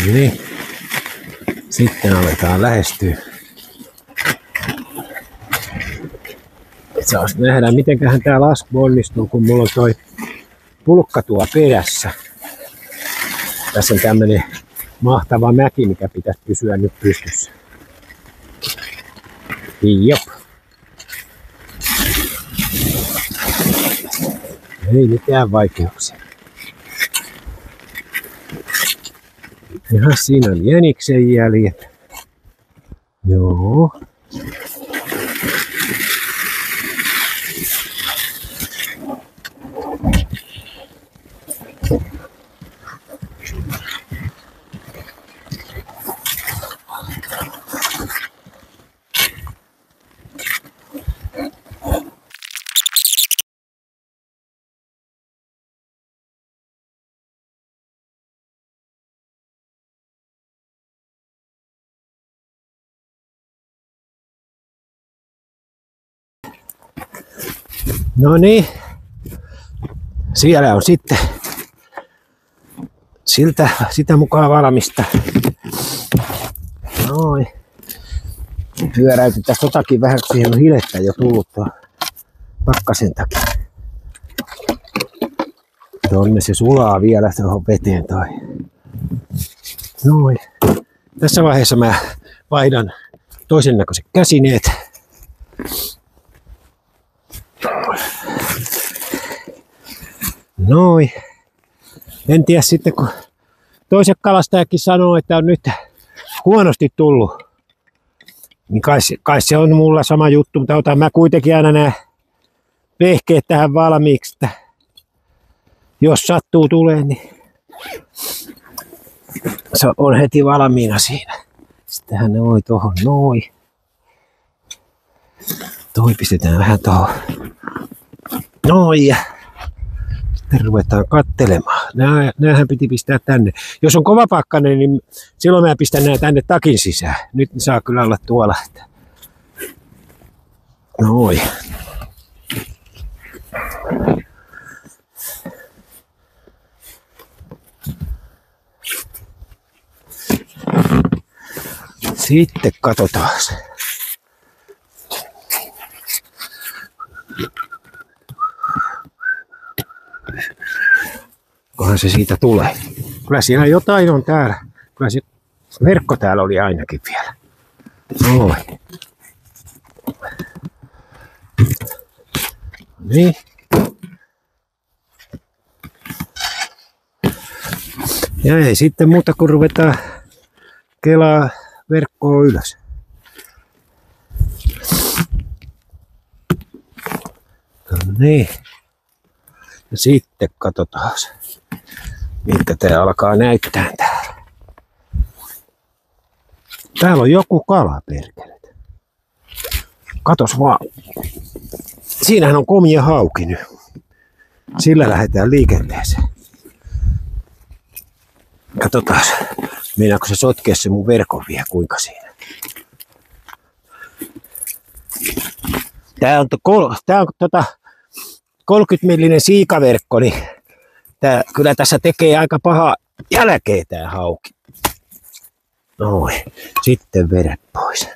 Niin. Sitten aletaan lähestyä. Saas nähdä, mitenköhän tää lasku onnistuu, kun mulla on toi pulkka tuo perässä. Tässä on tämmönen mahtava mäki, mikä pitäisi pysyä nyt pystyssä. Jop. Ei mitään vaikeuksia. Ihan siinä on jäniksen jäljet. Joo. No niin, siellä on sitten sitä mukaan valmista. Noin. Pyöräytetään totakin vähän, kun siihen on hilettä jo tullut tuo pakkasen takia. Tonne se sulaa vielä tuohon veteen toi. Noin. Tässä vaiheessa mä vaihdan toisen näköiset käsineet. Noin. En tiedä sitten, kun toiset kalastajakin sanoo, että on nyt huonosti tullut. Niin kai se on mulla sama juttu, mutta otan mä kuitenkin aina nämä vehkeet tähän valmiiksi, että jos sattuu tulee, niin se on heti valmiina siinä. Sittenhän ne oli tohon noin. Toi pistetään vähän tohon. Noin ja sitten ruvetaan kattelemaan. Näähän piti pistää tänne. Jos on kova pakkanen, niin silloin mä pistän nää tänne takin sisään. Nyt ne saa kyllä olla tuolla. Noin. Sitten katsotaan. Kohan se siitä tulee. Kyllä siellä jotain on täällä. Kyllä se verkko täällä oli ainakin vielä. Noin. Niin. Ja ei sitten muuta kuin ruvetaan kelaa verkkoa ylös. No niin. Ja sitten katsotaan, miltä tää alkaa näyttää täällä. Täällä on joku kala, perkele. Katos vaan. Siinähän on komia hauki nyt. Sillä lähdetään liikenteeseen. Katsotaan, meinaako se sotkea se mun verkon vielä kuinka siinä. Tää on 30-millinen siikaverkko, niin kyllä tässä tekee aika paha jälkeä tää hauki. Noin, sitten vedet pois.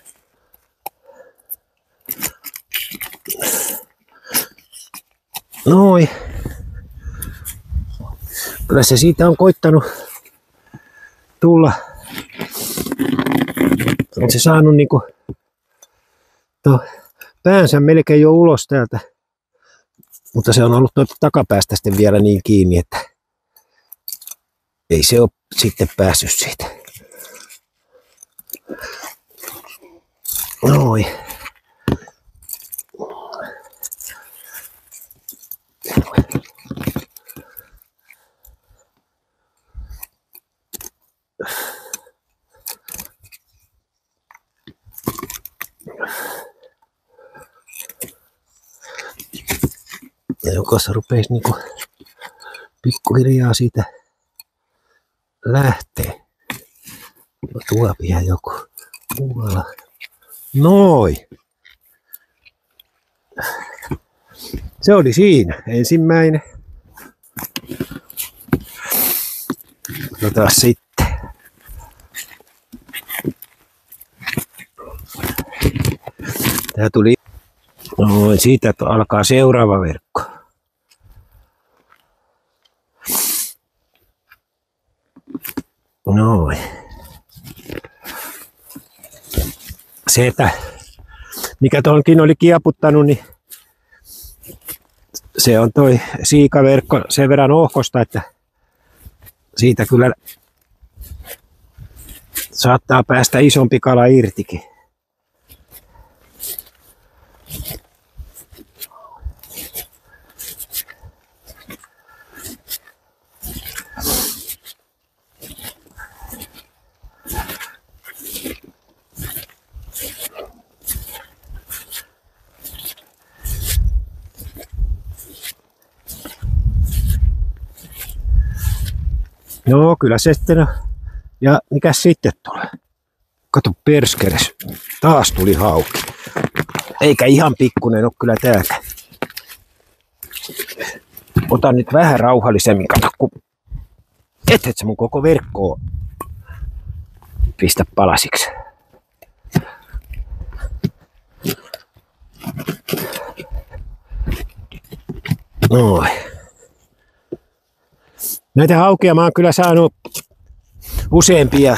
Noin. Kyllä se siitä on koittanut tulla. On se saanut niinku päänsä melkein jo ulos täältä. Mutta se on ollut takapäästä sitten vielä niin kiinni, että ei se ole sitten päässyt siitä. Noin. Ja joko se rupeisi niinku pikkuhiljaa siitä lähtee. Tuo vielä joku muualla. Noin. Se oli siinä ensimmäinen. Katsotaan sitten. Tää tuli. Noin, siitä alkaa seuraava verkko. Noin. Se, että mikä tuonkin oli kieputtanut, niin se on toi siikaverkko sen verran ohkosta, että siitä kyllä saattaa päästä isompi kala irtikin. No kyllä se sitten on. Ja mikäs sitten tulee? Kato perskeles. Taas tuli hauki. Eikä ihan pikkunen ole kyllä tääkään. Otan nyt vähän rauhallisemmin. Kato kun et sä mun koko verkkoa pistä palasiksi. Noin. Näitä haukia mä oon kyllä saanut useampia.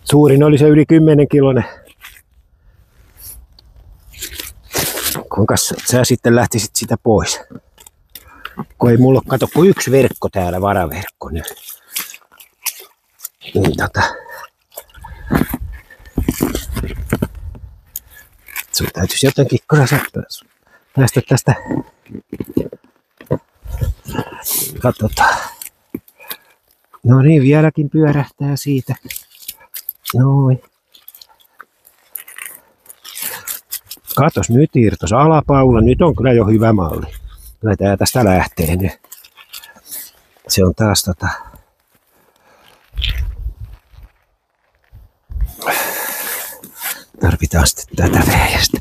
Suurin oli se yli 10 kilonen. Kuinka sä sitten lähtisit sitä pois? Kun ei mulla ole, kato, kun yksi verkko täällä, varaverkko nyt. Niin sun täytyisi jotenkin päästä tästä. Katsotaan. No niin, vieläkin pyörähtää siitä. Noin. Katos, nyt irtos alapaula. Nyt on kyllä jo hyvä malli. Kyllä tää tästä lähtee nyt. Se on taas tarvitaan sitten tätä veijästä.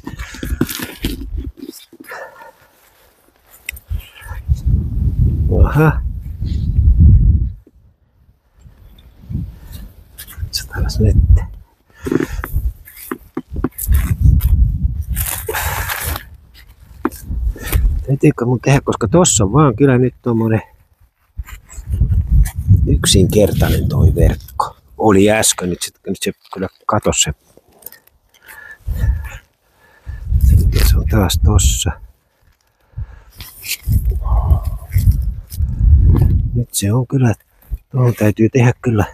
Aha. Katsotaanpas nyt. Täytyykö mun tehdä, koska tossa on vaan kyllä nyt tommonen yksinkertainen toi verkko. Oli äsken, nyt se kyllä katos se. Se on taas tossa. Nyt se on kyllä, tuohon täytyy tehdä kyllä.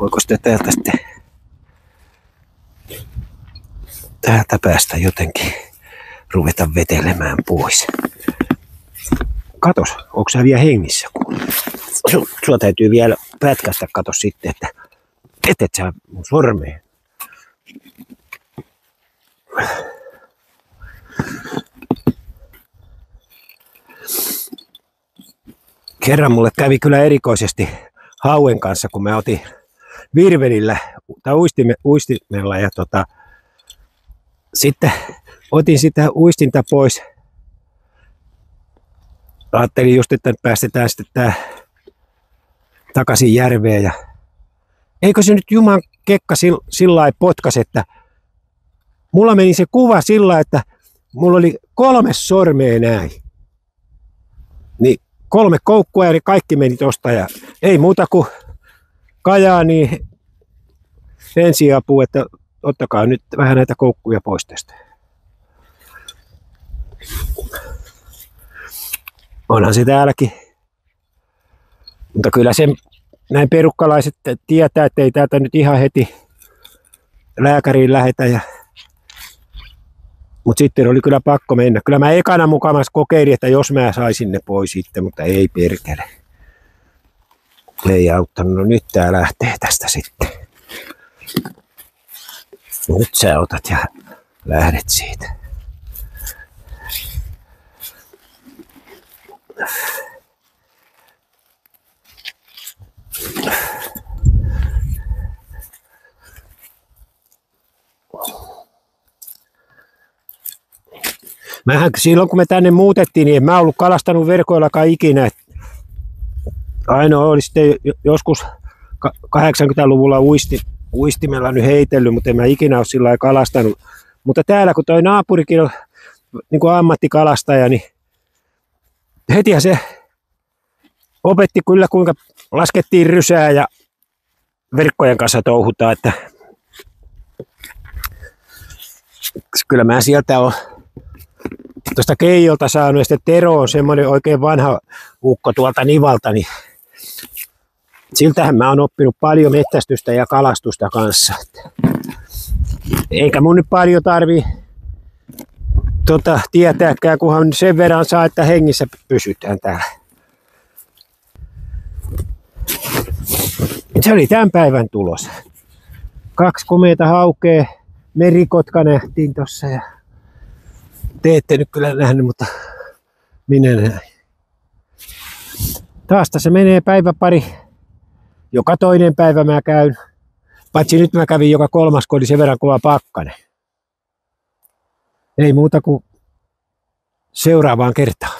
Voiko sitä täältä sitten täältä päästä jotenkin ruveta vetelemään pois. Katos, onko sä vielä hengissä? Sua täytyy vielä pätkästä, kato sitten, että et sä mun sormeen. Kerran mulle kävi kyllä erikoisesti hauen kanssa, kun mä otin virvelillä tai uistimella ja sitten otin sitä uistinta pois. Ajattelin just, että päästetään sitten tää takaisin järveen ja eikö se nyt juman kekka sillä lailla potkas, että mulla meni se kuva sillä, että mulla oli 3 sormea näin. Niin 3 koukkua ja kaikki meni tosta ja ei muuta kuin Kajaaniin ensiapu, että ottakaa nyt vähän näitä koukkuja pois tästä. Onhan se täälläkin. Mutta kyllä se näin perukkalaiset tietää, että ei täältä nyt ihan heti lääkäriin lähetä. Mutta sitten oli kyllä pakko mennä. Kyllä mä ekana mukamas kokeilin, että jos mä saisin ne pois sitten, mutta ei perkele. Ei auttanut. No nyt tää lähtee tästä sitten. Nyt sä otat ja lähdet siitä. Mähän silloin kun me tänne muutettiin, niin en mä ollut kalastanut verkoillakaan ikinä. Ainoa oli sitten joskus 80-luvulla uistimella nyt heitellyt, mutta en mä ikinä ole sillä lailla kalastanut. Mutta täällä kun toi naapurikin on niin kuin ammattikalastaja, niin hetihän se opetti kyllä kuinka laskettiin rysää ja verkkojen kanssa touhutaan, että kyllä mä sieltä on tuosta Keijolta saanut, ja sitten Tero on semmoinen oikein vanha ukko tuolta Nivalta, niin siltähän mä oon oppinut paljon metsästystä ja kalastusta kanssa. Eikä mun nyt paljon tarvii tietääkään, kunhan sen verran saa, että hengissä pysytään täällä. Se oli tämän päivän tulos. 2 komeata haukea, merikotka nähtiin tossa ja te ette nyt kyllä nähnyt, mutta minä näin. Taas tässä menee päivä pari. Joka toinen päivä mä käyn. Paitsi nyt mä kävin joka 3, kun oli sen verran kova pakkanen. Ei muuta kuin seuraavaan kertaan.